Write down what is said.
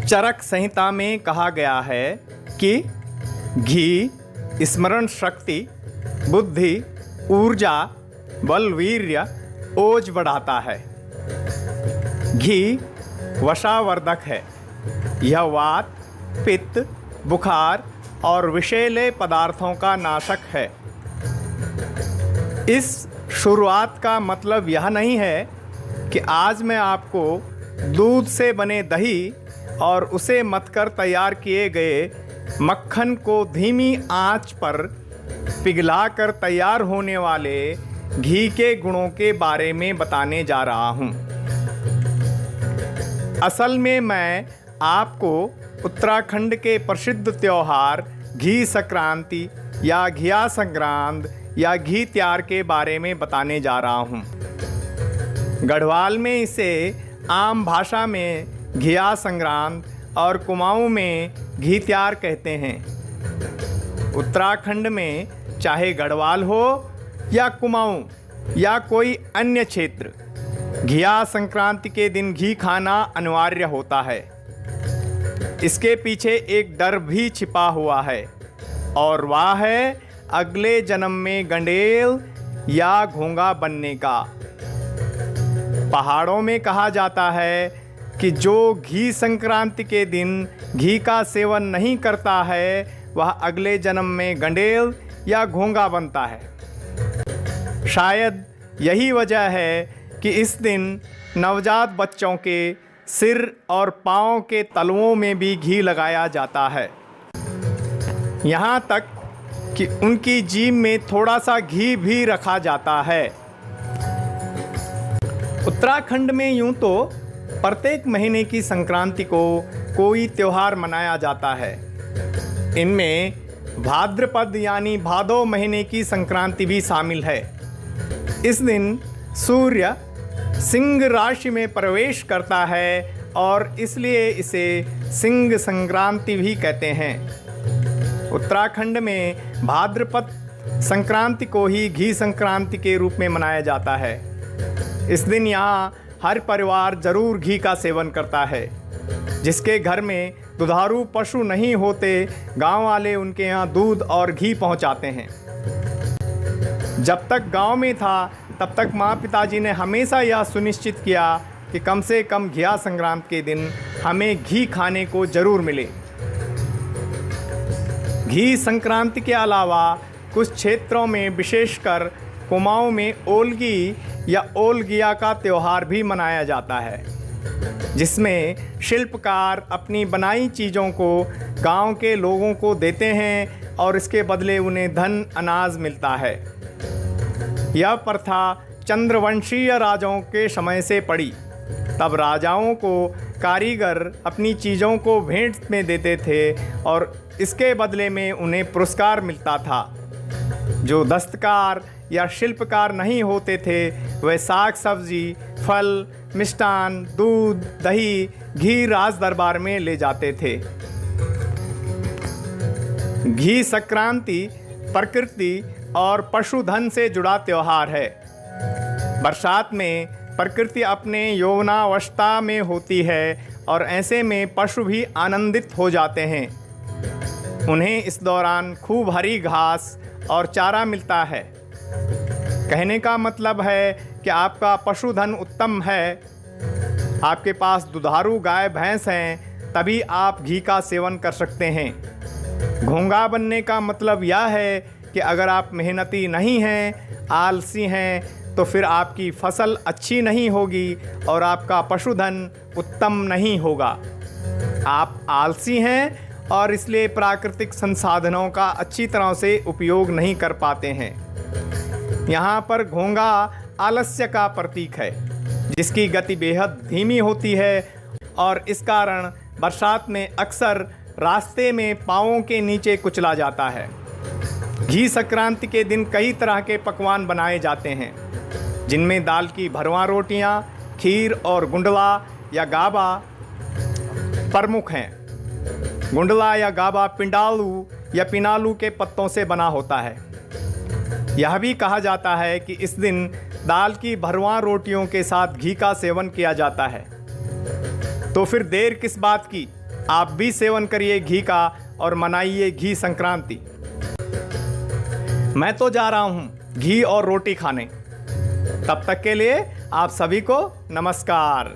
चरक संहिता में कहा गया है कि घी स्मरण शक्ति, बुद्धि, ऊर्जा, बल, वीर्य, ओज बढ़ाता है। घी वशावर्धक है। यह वात, पित्त, बुखार और विषैले पदार्थों का नाशक है। इस शुरुआत का मतलब यह नहीं है कि आज मैं आपको दूध से बने दही और उसे मथकर तैयार किए गए मक्खन को धीमी आंच पर पिघलाकर तैयार होने वाले घी के गुणों के बारे में बताने जा रहा हूँ। असल में मैं आपको उत्तराखंड के प्रसिद्ध त्यौहार घी संक्रांति या घिया संक्रांत या घी त्यार के बारे में बताने जा रहा हूँ। गढ़वाल में इसे आम भाषा में घिया संक्रांत और कुमाऊँ में घी त्यार कहते हैं। उत्तराखंड में चाहे गढ़वाल हो या कुमाऊँ या कोई अन्य क्षेत्र, घिया संक्रांति के दिन घी खाना अनिवार्य होता है। इसके पीछे एक डर भी छिपा हुआ है और वह है अगले जन्म में गंडेल या घोंगा बनने का। पहाड़ों में कहा जाता है कि जो घी संक्रांति के दिन घी का सेवन नहीं करता है वह अगले जन्म में गंडेल या घोंगा बनता है। शायद यही वजह है कि इस दिन नवजात बच्चों के सिर और पाँव के तलवों में भी घी लगाया जाता है। यहाँ तक कि उनकी जीभ में थोड़ा सा घी भी रखा जाता है। उत्तराखंड में यूँ तो प्रत्येक महीने की संक्रांति को कोई त्यौहार मनाया जाता है। इनमें भाद्रपद यानी भादो महीने की संक्रांति भी शामिल है। इस दिन सूर्य सिंह राशि में प्रवेश करता है और इसलिए इसे सिंह संक्रांति भी कहते हैं। उत्तराखंड में भाद्रपद संक्रांति को ही घी संक्रांति के रूप में मनाया जाता है। इस दिन यहाँ हर परिवार जरूर घी का सेवन करता है। जिसके घर में दुधारू पशु नहीं होते, गांव वाले उनके यहाँ दूध और घी पहुँचाते हैं। जब तक गांव में था तब तक माँ पिताजी ने हमेशा यह सुनिश्चित किया कि कम से कम घिया संक्रांति के दिन हमें घी खाने को ज़रूर मिले। घी संक्रांति के अलावा कुछ क्षेत्रों में विशेषकर कुमाऊँ में ओलगी या ओलगिया का त्यौहार भी मनाया जाता है, जिसमें शिल्पकार अपनी बनाई चीज़ों को गांव के लोगों को देते हैं और इसके बदले उन्हें धन अनाज मिलता है। यह प्रथा चंद्रवंशीय राजाओं के समय से पड़ी। तब राजाओं को कारीगर अपनी चीज़ों को भेंट में देते थे और इसके बदले में उन्हें पुरस्कार मिलता था। जो दस्तकार या शिल्पकार नहीं होते थे वे साग सब्जी, फल, मिष्टान, दूध, दही, घी राज दरबार में ले जाते थे। घी संक्रांति प्रकृति और पशुधन से जुड़ा त्यौहार है। बरसात में प्रकृति अपने यौवनावस्था में होती है और ऐसे में पशु भी आनंदित हो जाते हैं। उन्हें इस दौरान खूब हरी घास और चारा मिलता है। कहने का मतलब है कि आपका पशुधन उत्तम है, आपके पास दुधारू गाय भैंस हैं, तभी आप घी का सेवन कर सकते हैं। घोंगा बनने का मतलब यह है कि अगर आप मेहनती नहीं हैं, आलसी हैं, तो फिर आपकी फसल अच्छी नहीं होगी और आपका पशुधन उत्तम नहीं होगा। आप आलसी हैं और इसलिए प्राकृतिक संसाधनों का अच्छी तरह से उपयोग नहीं कर पाते हैं। यहाँ पर घोंगा आलस्य का प्रतीक है, जिसकी गति बेहद धीमी होती है और इस कारण बरसात में अक्सर रास्ते में पाँवों के नीचे कुचला जाता है। घी संक्रांति के दिन कई तरह के पकवान बनाए जाते हैं, जिनमें दाल की भरवा रोटियां, खीर और गुंडला या गाबा प्रमुख हैं। गुंडला या गाबा पिंडालू या पिनालू के पत्तों से बना होता है। यह भी कहा जाता है कि इस दिन दाल की भरवा रोटियों के साथ घी का सेवन किया जाता है। तो फिर देर किस बात की, आप भी सेवन करिए घी का और मनाइए घी संक्रांति। मैं तो जा रहा हूँ घी और रोटी खाने। तब तक के लिए आप सभी को नमस्कार।